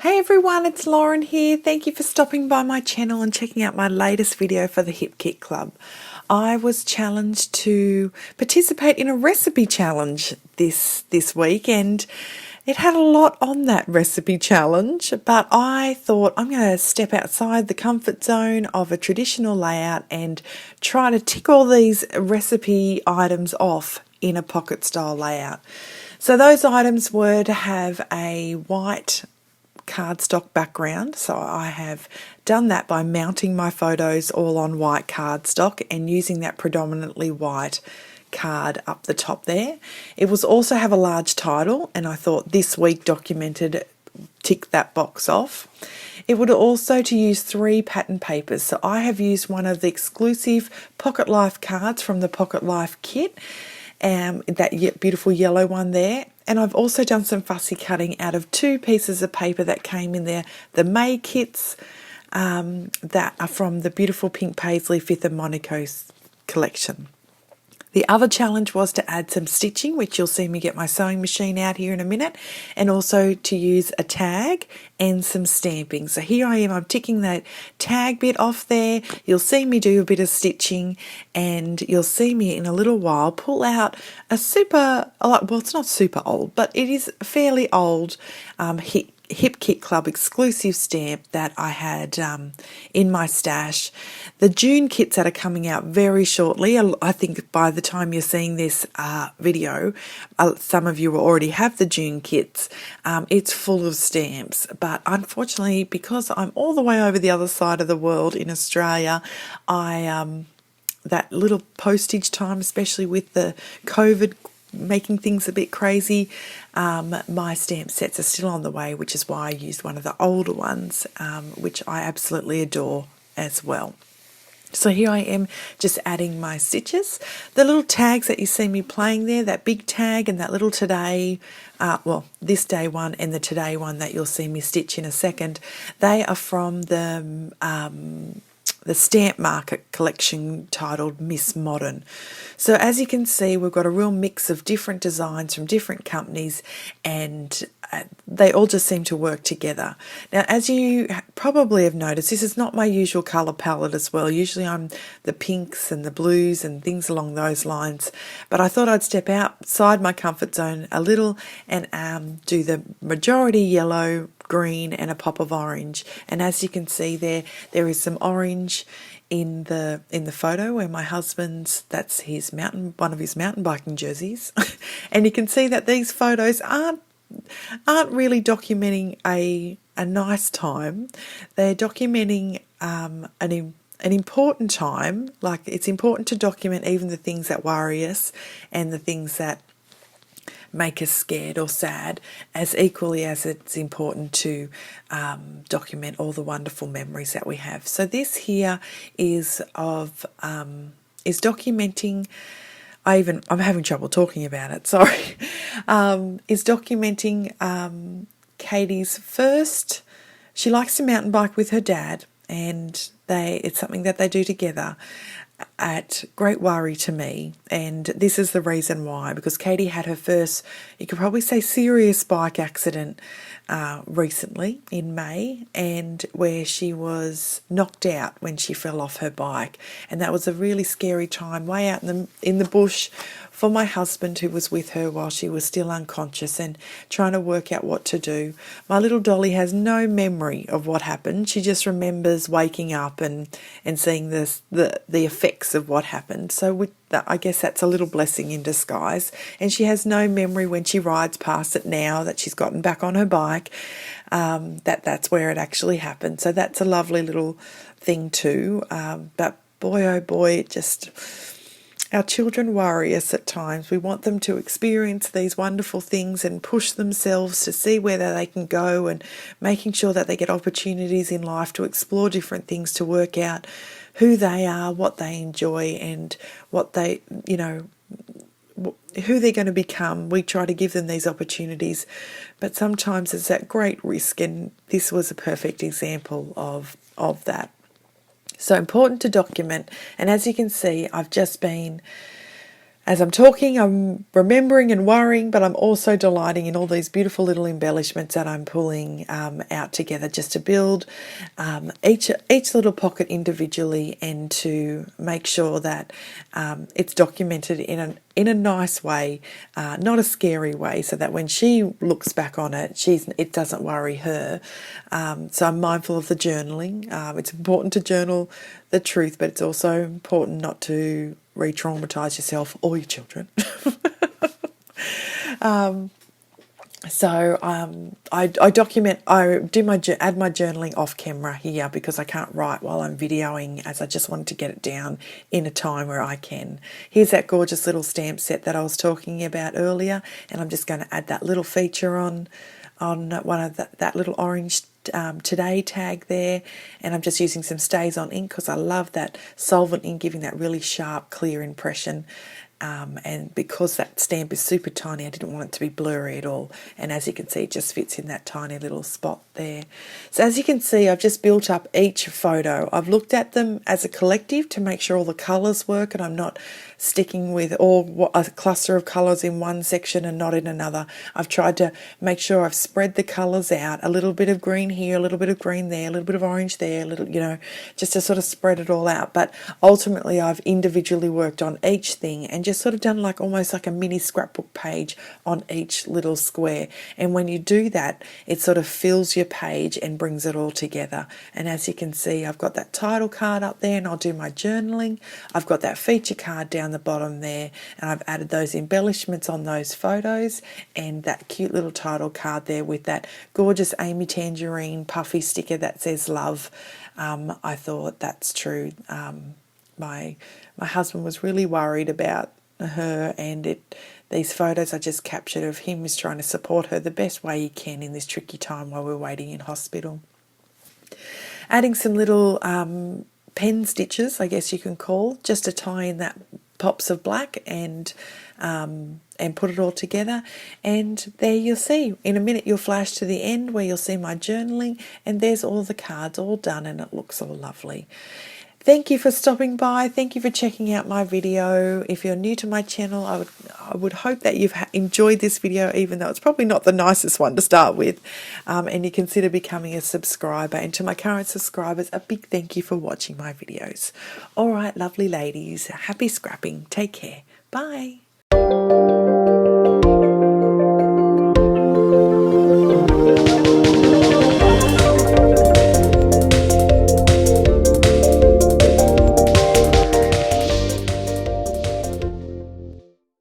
Hey everyone, it's Lauren here. Thank you for stopping by my channel and checking out my latest video for the Hip Kit Club. I was challenged to participate in a recipe challenge this week, and it had a lot on that recipe challenge, but I thought I'm going to step outside the comfort zone of a traditional layout and try to tick all these recipe items off in a pocket style layout. So those items were to have a white cardstock background, so I have done that by mounting my photos all on white cardstock and using that predominantly white card up the top there. It was also have a large title, and I thought this week documented, tick that box off. It would also to use 3 pattern papers, so I have used one of the exclusive Pocket Life cards from the Pocket Life kit, that beautiful yellow one there. And I've also done some fussy cutting out of 2 pieces of paper that came in there, the May kits that are from the beautiful Pink Paisley 5th and Monaco collection. The other challenge was to add some stitching, which you'll see me get my sewing machine out here in a minute, and also to use a tag and some stamping. So here I am, I'm ticking that tag bit off there. You'll see me do a bit of stitching, and you'll see me in a little while pull out a super, well, it's not super old, but it is fairly old Hip Kit Club exclusive stamp that I had in my stash. The June kits that are coming out very shortly, I think by the time you're seeing this video, some of you will already have the June kits. It's full of stamps, but unfortunately, because I'm all the way over the other side of the world in Australia, that little postage time, especially with the COVID making things a bit crazy, my stamp sets are still on the way, which is why I used one of the older ones, which I absolutely adore as well. So here I am just adding my stitches. The little tags that you see me playing there, that big tag and that little today, this day one and the today one that you'll see me stitch in a second, they are from the Stamp Market collection titled Miss Modern. So as you can see, we've got a real mix of different designs from different companies, and they all just seem to work together. Now, as you probably have noticed, this is not my usual colour palette as well. Usually I'm the pinks and the blues and things along those lines, but I thought I'd step outside my comfort zone a little and do the majority yellow, green and a pop of orange. And as you can see there is some orange in the photo where my husband's, that's one of his mountain biking jerseys. And you can see that these photos aren't really documenting a nice time. They're documenting an important time. Like, it's important to document even the things that worry us and the things that make us scared or sad, as equally as it's important to document all the wonderful memories that we have. So this here is documenting. I'm having trouble talking about it. Sorry, is documenting Katie's first. She likes to mountain bike with her dad, and it's something that they do together at great worry to me, and this is the reason why, because Katie had her first, you could probably say, serious bike accident recently in May, and where she was knocked out when she fell off her bike, and that was a really scary time way out in the bush for my husband, who was with her while she was still unconscious and trying to work out what to do. My little Dolly has no memory of what happened. She just remembers waking up and seeing the effects of what happened. So I guess that's a little blessing in disguise. And she has no memory when she rides past it now that she's gotten back on her bike, that's where it actually happened. So that's a lovely little thing too. But boy, oh boy, our children worry us at times. We want them to experience these wonderful things and push themselves to see where they can go, and making sure that they get opportunities in life to explore different things, to work out who they are, what they enjoy, and what they, who they're going to become. We try to give them these opportunities, but sometimes it's at great risk, and this was a perfect example of that. So important to document. And as you can see, I've just been As I'm talking, I'm remembering and worrying, but I'm also delighting in all these beautiful little embellishments that I'm pulling out together just to build each little pocket individually, and to make sure that it's documented in a nice way, not a scary way, so that when she looks back on it, it doesn't worry her. So I'm mindful of the journaling. It's important to journal the truth, but it's also important not to re-traumatize yourself or your children. So I document. I add my journaling off camera here because I can't write while I'm videoing, as I just wanted to get it down in a time where I can. Here's that gorgeous little stamp set that I was talking about earlier, and I'm just going to add that little feature on one of that little orange today tag there, and I'm just using some StazOn ink because I love that solvent ink, giving that really sharp, clear impression. And because that stamp is super tiny, I didn't want it to be blurry at all. And as you can see, it just fits in that tiny little spot there. So as you can see, I've just built up each photo. I've looked at them as a collective to make sure all the colours work, and I'm not sticking with a cluster of colours in one section and not in another. I've tried to make sure I've spread the colours out, a little bit of green here, a little bit of green there, a little bit of orange there, a little, just to sort of spread it all out. But ultimately, I've individually worked on each thing and just sort of done almost like a mini scrapbook page on each little square. And when you do that, it sort of fills your page and brings it all together. And as you can see, I've got that title card up there, and I'll do my journaling. I've got that feature card down the bottom there, and I've added those embellishments on those photos, and that cute little title card there with that gorgeous Amy Tangerine puffy sticker that says love. I thought that's true. My husband was really worried about her, and these photos I just captured of him is trying to support her the best way he can in this tricky time while we're waiting in hospital. Adding some little pen stitches, I guess you can call, just to tie in that pops of black and put it all together. And there you'll see, in a minute you'll flash to the end where you'll see my journaling, and there's all the cards all done, and it looks all lovely. Thank you for stopping by. Thank you for checking out my video. If you're new to my channel, I would hope that you've enjoyed this video, even though it's probably not the nicest one to start with, and you consider becoming a subscriber. And to my current subscribers, a big thank you for watching my videos. All right, lovely ladies, happy scrapping. Take care. Bye.